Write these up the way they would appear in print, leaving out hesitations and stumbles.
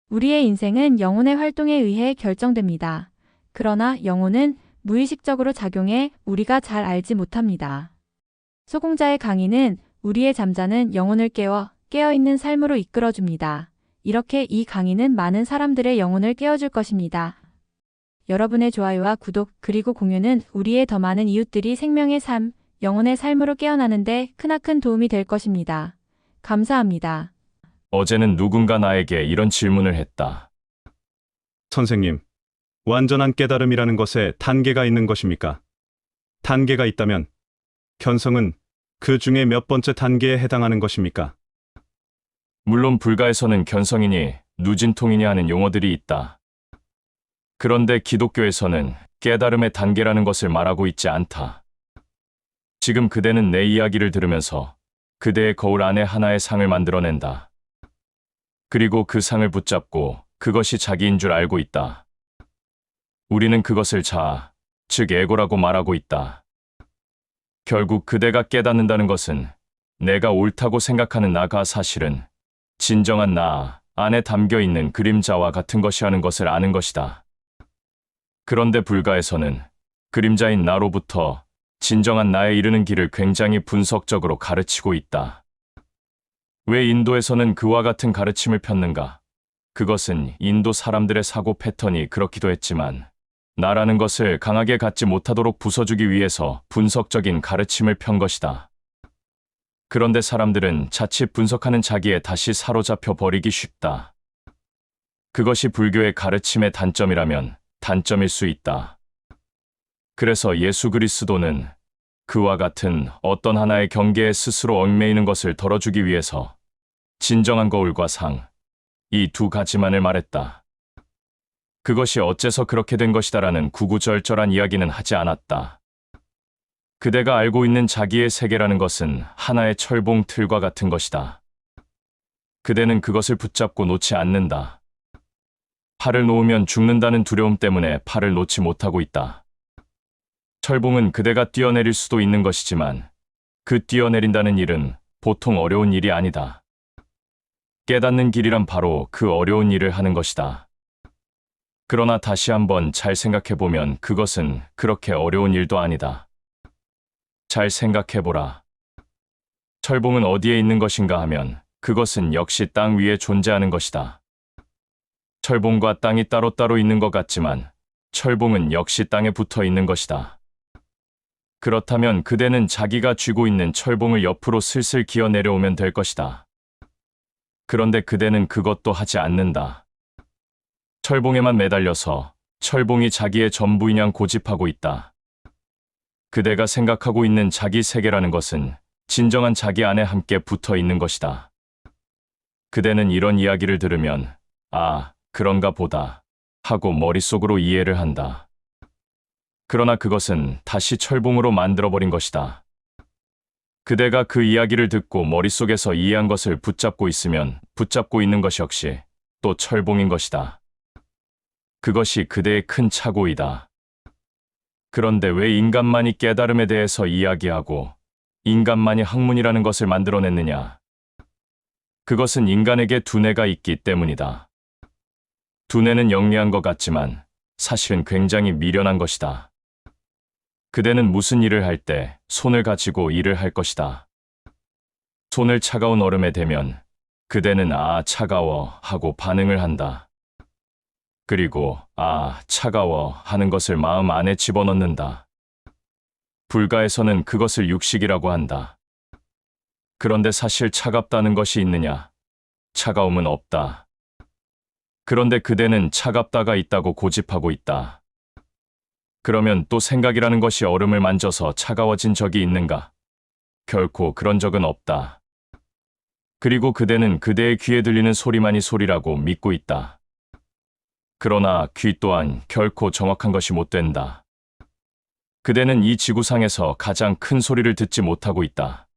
우리의 인생은 영혼의 활동에 의해 결정됩니다. 그러나 영혼은 무의식적으로 작용해 우리가 잘 알지 못합니다. 소공자의 강의는 우리의 잠자는 영혼을 깨어있는 삶으로 이끌어줍니다. 이렇게 이 강의는 많은 사람들의 영혼을 깨워줄 것입니다. 여러분의 좋아요와 구독 그리고 공유는 우리의 더 많은 이웃들이 생명의 삶, 영혼의 삶으로 깨어나는데 크나큰 도움이 될 것입니다. 감사합니다. 어제는 누군가 나에게 이런 질문을 했다. 선생님, 완전한 깨달음이라는 것에 단계가 있는 것입니까? 단계가 있다면 견성은 그 중에 몇 번째 단계에 해당하는 것입니까? 물론 불가에서는 견성이니 누진통이니 하는 용어들이 있다. 그런데 기독교에서는 깨달음의 단계라는 것을 말하고 있지 않다. 지금 그대는 내 이야기를 들으면서 그대의 거울 안에 하나의 상을 만들어낸다. 그리고 그 상을 붙잡고 그것이 자기인 줄 알고 있다. 우리는 그것을 자아, 즉 에고라고 말하고 있다. 결국 그대가 깨닫는다는 것은 내가 옳다고 생각하는 나가 사실은 진정한 나 안에 담겨 있는 그림자와 같은 것이라는 것을 아는 것이다. 그런데 불가에서는 그림자인 나로부터 진정한 나에 이르는 길을 굉장히 분석적으로 가르치고 있다. 왜 인도에서는 그와 같은 가르침을 폈는가? 그것은 인도 사람들의 사고 패턴이 그렇기도 했지만 나라는 것을 강하게 갖지 못하도록 부숴주기 위해서 분석적인 가르침을 편 것이다. 그런데 사람들은 자칫 분석하는 자기에 다시 사로잡혀 버리기 쉽다. 그것이 불교의 가르침의 단점이라면 단점일 수 있다. 그래서 예수 그리스도는 그와 같은 어떤 하나의 경계에 스스로 얽매이는 것을 덜어주기 위해서 진정한 거울과 상, 이 두 가지만을 말했다. 그것이 어째서 그렇게 된 것이다라는 구구절절한 이야기는 하지 않았다. 그대가 알고 있는 자기의 세계라는 것은 하나의 철봉 틀과 같은 것이다. 그대는 그것을 붙잡고 놓지 않는다. 팔을 놓으면 죽는다는 두려움 때문에 팔을 놓지 못하고 있다. 철봉은 그대가 뛰어내릴 수도 있는 것이지만 그 뛰어내린다는 일은 보통 어려운 일이 아니다. 깨닫는 길이란 바로 그 어려운 일을 하는 것이다. 그러나 다시 한번 잘 생각해보면 그것은 그렇게 어려운 일도 아니다. 잘 생각해보라. 철봉은 어디에 있는 것인가 하면 그것은 역시 땅 위에 존재하는 것이다. 철봉과 땅이 따로따로 있는 것 같지만 철봉은 역시 땅에 붙어 있는 것이다. 그렇다면 그대는 자기가 쥐고 있는 철봉을 옆으로 슬슬 기어 내려오면 될 것이다. 그런데 그대는 그것도 하지 않는다. 철봉에만 매달려서 철봉이 자기의 전부인 양 고집하고 있다. 그대가 생각하고 있는 자기 세계라는 것은 진정한 자기 안에 함께 붙어 있는 것이다. 그대는 이런 이야기를 들으면 아, 그런가 보다 하고 머릿속으로 이해를 한다. 그러나 그것은 다시 철봉으로 만들어버린 것이다. 그대가 그 이야기를 듣고 머릿속에서 이해한 것을 붙잡고 있으면 붙잡고 있는 것 역시 또 철봉인 것이다. 그것이 그대의 큰 착오이다. 그런데 왜 인간만이 깨달음에 대해서 이야기하고 인간만이 학문이라는 것을 만들어냈느냐? 그것은 인간에게 두뇌가 있기 때문이다. 두뇌는 영리한 것 같지만 사실은 굉장히 미련한 것이다. 그대는 무슨 일을 할 때 손을 가지고 일을 할 것이다. 손을 차가운 얼음에 대면 그대는 아, 차가워 하고 반응을 한다. 그리고 아, 차가워 하는 것을 마음 안에 집어넣는다. 불가에서는 그것을 육식이라고 한다. 그런데 사실 차갑다는 것이 있느냐? 차가움은 없다. 그런데 그대는 차갑다가 있다고 고집하고 있다. 그러면 또 생각이라는 것이 얼음을 만져서 차가워진 적이 있는가? 결코 그런 적은 없다. 그리고 그대는 그대의 귀에 들리는 소리만이 소리라고 믿고 있다. 그러나 귀 또한 결코 정확한 것이 못 된다. 그대는 이 지구상에서 가장 큰 소리를 듣지 못하고 있다.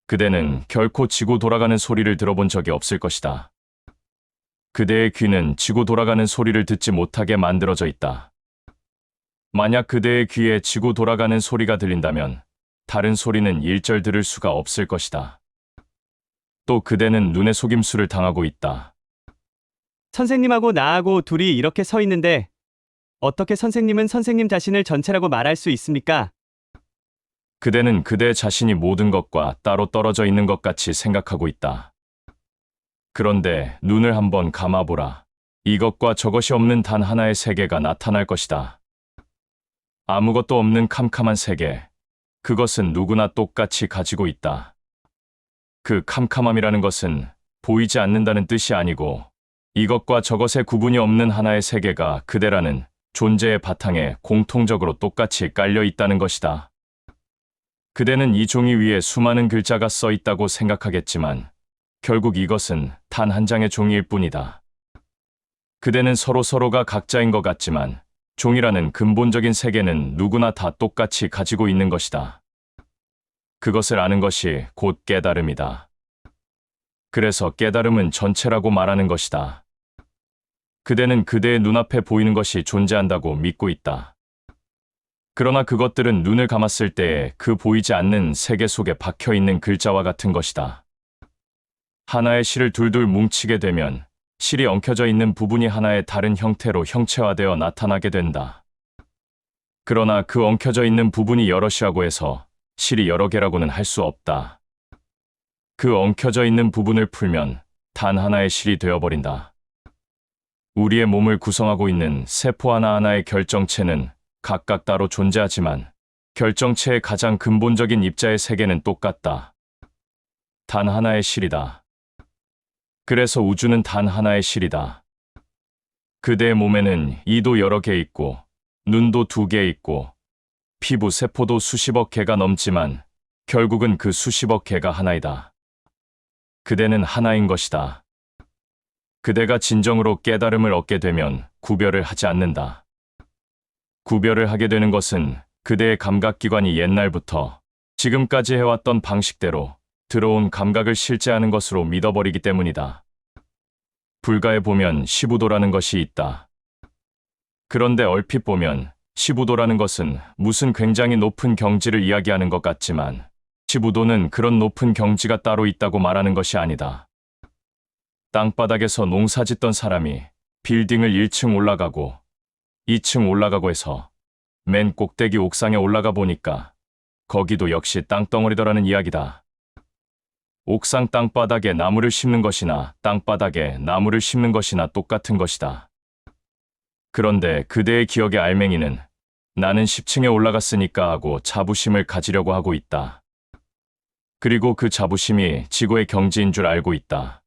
그대는 결코 지구 돌아가는 소리를 들어본 적이 없을 것이다. 그대의 귀는 지구 돌아가는 소리를 듣지 못하게 만들어져 있다. 만약 그대의 귀에 지구 돌아가는 소리가 들린다면 다른 소리는 일절 들을 수가 없을 것이다. 또 그대는 눈의 속임수를 당하고 있다. 선생님하고 나하고 둘이 이렇게 서 있는데 어떻게 선생님은 선생님 자신을 전체라고 말할 수 있습니까? 그대는 그대 자신이 모든 것과 따로 떨어져 있는 것 같이 생각하고 있다. 그런데 눈을 한번 감아보라. 이것과 저것이 없는 단 하나의 세계가 나타날 것이다. 아무것도 없는 캄캄한 세계. 그것은 누구나 똑같이 가지고 있다. 그 캄캄함이라는 것은 보이지 않는다는 뜻이 아니고 이것과 저것의 구분이 없는 하나의 세계가 그대라는 존재의 바탕에 공통적으로 똑같이 깔려 있다는 것이다. 그대는 이 종이 위에 수많은 글자가 써 있다고 생각하겠지만 결국 이것은 단 한 장의 종이일 뿐이다. 그대는 서로가 각자인 것 같지만 종이라는 근본적인 세계는 누구나 다 똑같이 가지고 있는 것이다. 그것을 아는 것이 곧 깨달음이다. 그래서 깨달음은 전체라고 말하는 것이다. 그대는 그대의 눈앞에 보이는 것이 존재한다고 믿고 있다. 그러나 그것들은 눈을 감았을 때에 그 보이지 않는 세계 속에 박혀 있는 글자와 같은 것이다. 하나의 실을 둘둘 뭉치게 되면 실이 엉켜져 있는 부분이 하나의 다른 형태로 형체화되어 나타나게 된다. 그러나 그 엉켜져 있는 부분이 여럿이라고 해서 실이 여러 개라고는 할 수 없다. 그 엉켜져 있는 부분을 풀면 단 하나의 실이 되어버린다. 우리의 몸을 구성하고 있는 세포 하나하나의 결정체는 각각 따로 존재하지만 결정체의 가장 근본적인 입자의 세계는 똑같다. 단 하나의 실이다. 그래서 우주는 단 하나의 실이다. 그대의 몸에는 이도 여러 개 있고 눈도 2개 있고 피부 세포도 수십억 개가 넘지만 결국은 그 수십억 개가 하나이다. 그대는 하나인 것이다. 그대가 진정으로 깨달음을 얻게 되면 구별을 하지 않는다. 구별을 하게 되는 것은 그대의 감각기관이 옛날부터 지금까지 해왔던 방식대로 들어온 감각을 실제하는 것으로 믿어버리기 때문이다. 불가에 보면 시부도라는 것이 있다. 그런데 얼핏 보면 시부도라는 것은 무슨 굉장히 높은 경지를 이야기하는 것 같지만 시부도는 그런 높은 경지가 따로 있다고 말하는 것이 아니다. 땅바닥에서 농사짓던 사람이 빌딩을 1층 올라가고 2층 올라가고 해서 맨 꼭대기 옥상에 올라가 보니까 거기도 역시 땅덩어리더라는 이야기다. 옥상 땅바닥에 나무를 심는 것이나 땅바닥에 나무를 심는 것이나 똑같은 것이다. 그런데 그대의 기억의 알맹이는 나는 10층에 올라갔으니까 하고 자부심을 가지려고 하고 있다. 그리고 그 자부심이 지구의 경지인 줄 알고 있다.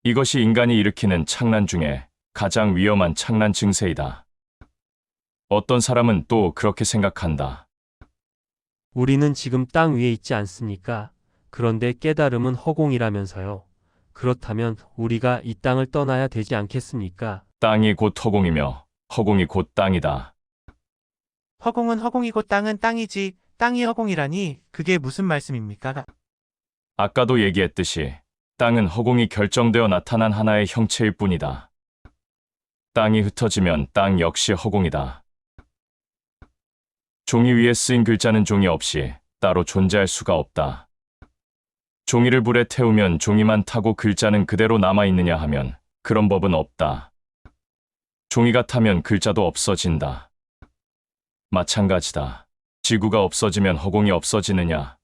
이것이 인간이 일으키는 착란 중에 가장 위험한 착란 증세이다. 어떤 사람은 또 그렇게 생각한다. 우리는 지금 땅 위에 있지 않습니까? 그런데 깨달음은 허공이라면서요. 그렇다면 우리가 이 땅을 떠나야 되지 않겠습니까? 땅이 곧 허공이며 허공이 곧 땅이다. 허공은 허공이고 땅은 땅이지 땅이 허공이라니 그게 무슨 말씀입니까? 아까도 얘기했듯이 땅은 허공이 결정되어 나타난 하나의 형체일 뿐이다. 땅이 흩어지면 땅 역시 허공이다. 종이 위에 쓰인 글자는 종이 없이 따로 존재할 수가 없다. 종이를 불에 태우면 종이만 타고 글자는 그대로 남아있느냐 하면 그런 법은 없다. 종이가 타면 글자도 없어진다. 마찬가지다. 지구가 없어지면 허공이 없어지느냐?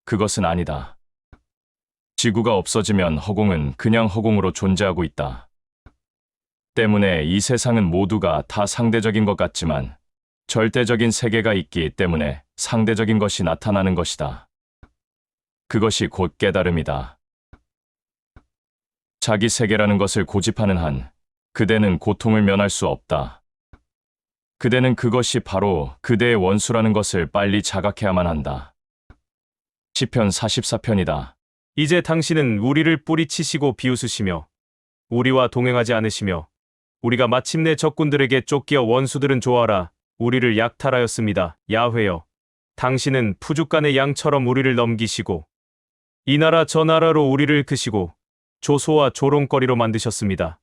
그것은 아니다. 지구가 없어지면 허공은 그냥 허공으로 존재하고 있다. 때문에 이 세상은 모두가 다 상대적인 것 같지만 절대적인 세계가 있기 때문에 상대적인 것이 나타나는 것이다. 그것이 곧 깨달음이다. 자기 세계라는 것을 고집하는 한 그대는 고통을 면할 수 없다. 그대는 그것이 바로 그대의 원수라는 것을 빨리 자각해야만 한다. 시편 44편이다. 이제 당신은 우리를 뿌리치시고 비웃으시며 우리와 동행하지 않으시며 우리가 마침내 적군들에게 쫓겨 원수들은 좋아라 우리를 약탈하였습니다. 야훼여 당신은 푸죽간의 양처럼 우리를 넘기시고 이 나라 저 나라로 우리를 크시고 조소와 조롱거리로 만드셨습니다.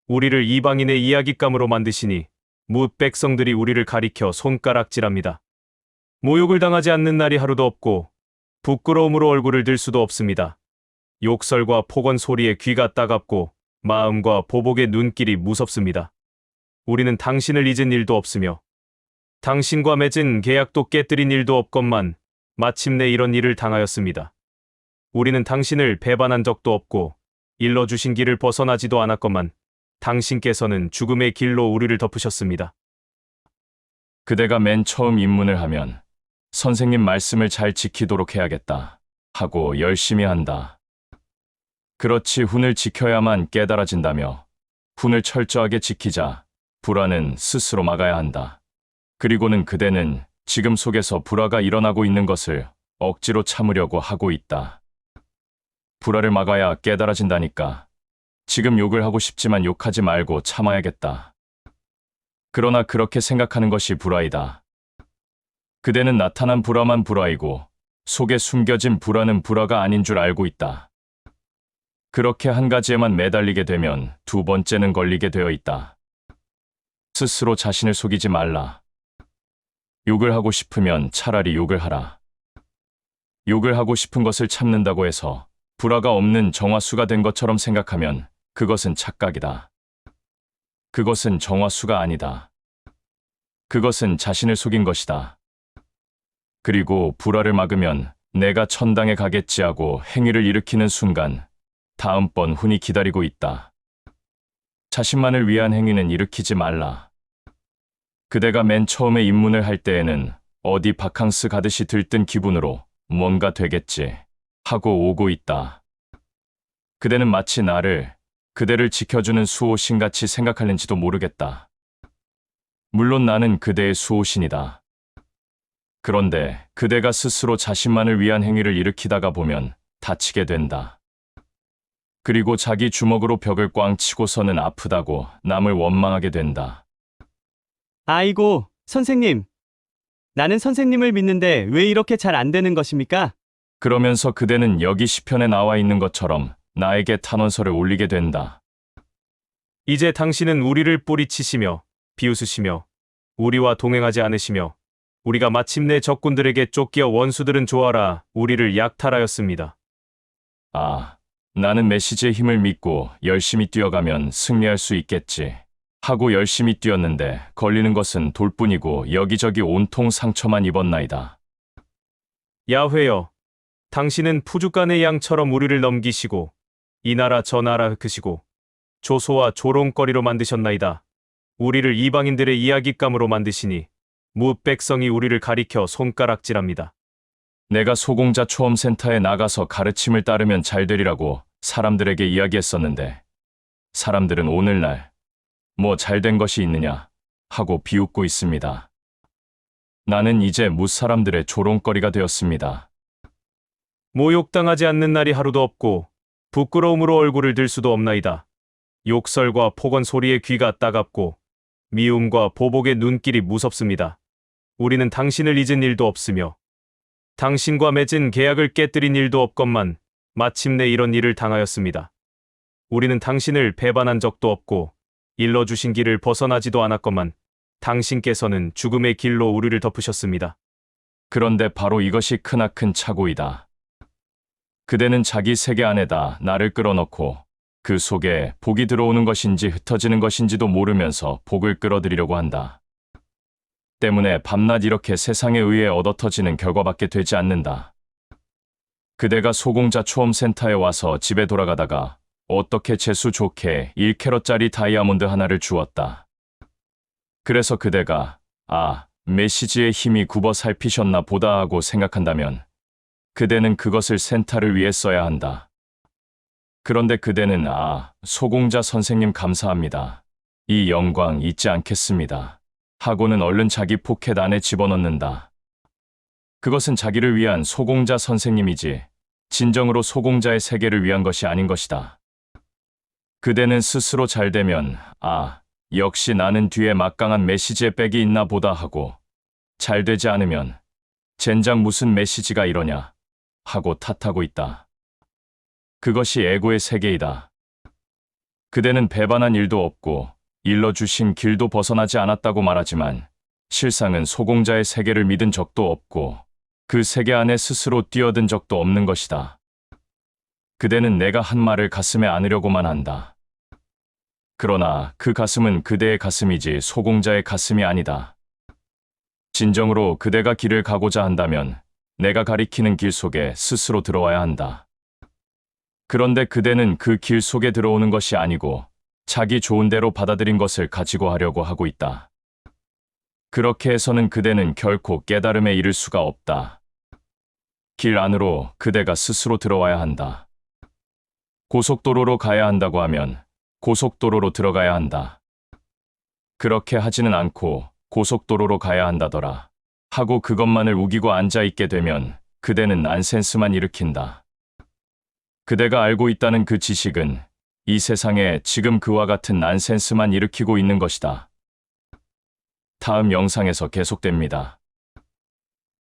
우리를 이방인의 이야깃감으로 만드시니 뭇 백성들이 우리를 가리켜 손가락질합니다. 모욕을 당하지 않는 날이 하루도 없고 부끄러움으로 얼굴을 들 수도 없습니다. 욕설과 폭언 소리에 귀가 따갑고 마음과 보복의 눈길이 무섭습니다. 우리는 당신을 잊은 일도 없으며 당신과 맺은 계약도 깨뜨린 일도 없건만 마침내 이런 일을 당하였습니다. 우리는 당신을 배반한 적도 없고 일러주신 길을 벗어나지도 않았건만 당신께서는 죽음의 길로 우리를 덮으셨습니다. 그대가 맨 처음 입문을 하면 선생님 말씀을 잘 지키도록 해야겠다 하고 열심히 한다. 그렇지 훈을 지켜야만 깨달아진다며 훈을 철저하게 지키자 불화는 스스로 막아야 한다. 그리고는 그대는 지금 속에서 불화가 일어나고 있는 것을 억지로 참으려고 하고 있다. 불화를 막아야 깨달아진다니까. 지금 욕을 하고 싶지만 욕하지 말고 참아야겠다. 그러나 그렇게 생각하는 것이 불화이다. 그대는 나타난 불화만 불화이고 속에 숨겨진 불화는 불화가 아닌 줄 알고 있다. 그렇게 한 가지에만 매달리게 되면 두 번째는 걸리게 되어 있다. 스스로 자신을 속이지 말라. 욕을 하고 싶으면 차라리 욕을 하라. 욕을 하고 싶은 것을 참는다고 해서 불화가 없는 정화수가 된 것처럼 생각하면 그것은 착각이다. 그것은 정화수가 아니다. 그것은 자신을 속인 것이다. 그리고 불화를 막으면 내가 천당에 가겠지 하고 행위를 일으키는 순간 다음번 훈이 기다리고 있다. 자신만을 위한 행위는 일으키지 말라. 그대가 맨 처음에 입문을 할 때에는 어디 바캉스 가듯이 들뜬 기분으로 뭔가 되겠지 하고 오고 있다. 그대는 마치 그대를 지켜주는 수호신같이 생각하는지도 모르겠다. 물론 나는 그대의 수호신이다. 그런데 그대가 스스로 자신만을 위한 행위를 일으키다가 보면 다치게 된다. 그리고 자기 주먹으로 벽을 꽝 치고서는 아프다고 남을 원망하게 된다. 아이고, 선생님. 나는 선생님을 믿는데 왜 이렇게 잘 안 되는 것입니까? 그러면서 그대는 여기 시편에 나와 있는 것처럼 나에게 탄원서를 올리게 된다. 이제 당신은 우리를 뿌리치시며 비웃으시며 우리와 동행하지 않으시며 우리가 마침내 적군들에게 쫓겨 원수들은 좋아라 우리를 약탈하였습니다. 아, 나는 메시지의 힘을 믿고 열심히 뛰어가면 승리할 수 있겠지 하고 열심히 뛰었는데 걸리는 것은 돌뿐이고 여기저기 온통 상처만 입었나이다. 야훼여, 당신은 푸주간의 양처럼 우리를 넘기시고 이 나라 저 나라 흑으시고 조소와 조롱거리로 만드셨나이다. 우리를 이방인들의 이야깃감으로 만드시니 뭇 백성이 우리를 가리켜 손가락질합니다. 내가 소공자 초험센터에 나가서 가르침을 따르면 잘 되리라고 사람들에게 이야기했었는데 사람들은 오늘날 뭐 잘된 것이 있느냐 하고 비웃고 있습니다. 나는 이제 무사람들의 조롱거리가 되었습니다. 모욕당하지 않는 날이 하루도 없고 부끄러움으로 얼굴을 들 수도 없나이다. 욕설과 폭언 소리에 귀가 따갑고 미움과 보복의 눈길이 무섭습니다. 우리는 당신을 잊은 일도 없으며 당신과 맺은 계약을 깨뜨린 일도 없건만 마침내 이런 일을 당하였습니다. 우리는 당신을 배반한 적도 없고 일러주신 길을 벗어나지도 않았건만 당신께서는 죽음의 길로 우리를 덮으셨습니다. 그런데 바로 이것이 크나큰 착오이다. 그대는 자기 세계 안에다 나를 끌어넣고 그 속에 복이 들어오는 것인지 흩어지는 것인지도 모르면서 복을 끌어들이려고 한다. 때문에 밤낮 이렇게 세상에 의해 얻어터지는 결과밖에 되지 않는다. 그대가 소공자 초험센터에 와서 집에 돌아가다가 어떻게 재수 좋게 1캐럿짜리 다이아몬드 하나를 주었다. 그래서 그대가 메시지의 힘이 굽어 살피셨나 보다 하고 생각한다면 그대는 그것을 센터를 위해 써야 한다. 그런데 그대는 소공자 선생님 감사합니다. 이 영광 잊지 않겠습니다. 하고는 얼른 자기 포켓 안에 집어넣는다. 그것은 자기를 위한 소공자 선생님이지 진정으로 소공자의 세계를 위한 것이 아닌 것이다. 그대는 스스로 잘 되면 역시 나는 뒤에 막강한 메시지의 백이 있나 보다 하고 잘 되지 않으면 젠장 무슨 메시지가 이러냐 하고 탓하고 있다. 그것이 에고의 세계이다. 그대는 배반한 일도 없고 일러주신 길도 벗어나지 않았다고 말하지만 실상은 소공자의 세계를 믿은 적도 없고 그 세계 안에 스스로 뛰어든 적도 없는 것이다. 그대는 내가 한 말을 가슴에 안으려고만 한다. 그러나 그 가슴은 그대의 가슴이지 소공자의 가슴이 아니다. 진정으로 그대가 길을 가고자 한다면 내가 가리키는 길 속에 스스로 들어와야 한다. 그런데 그대는 그 길 속에 들어오는 것이 아니고 자기 좋은 대로 받아들인 것을 가지고 하려고 하고 있다. 그렇게 해서는 그대는 결코 깨달음에 이를 수가 없다. 길 안으로 그대가 스스로 들어와야 한다. 고속도로로 가야 한다고 하면 고속도로로 들어가야 한다. 그렇게 하지는 않고 고속도로로 가야 한다더라 하고 그것만을 우기고 앉아있게 되면 그대는 난센스만 일으킨다. 그대가 알고 있다는 그 지식은 이 세상에 지금 그와 같은 난센스만 일으키고 있는 것이다. 다음 영상에서 계속됩니다.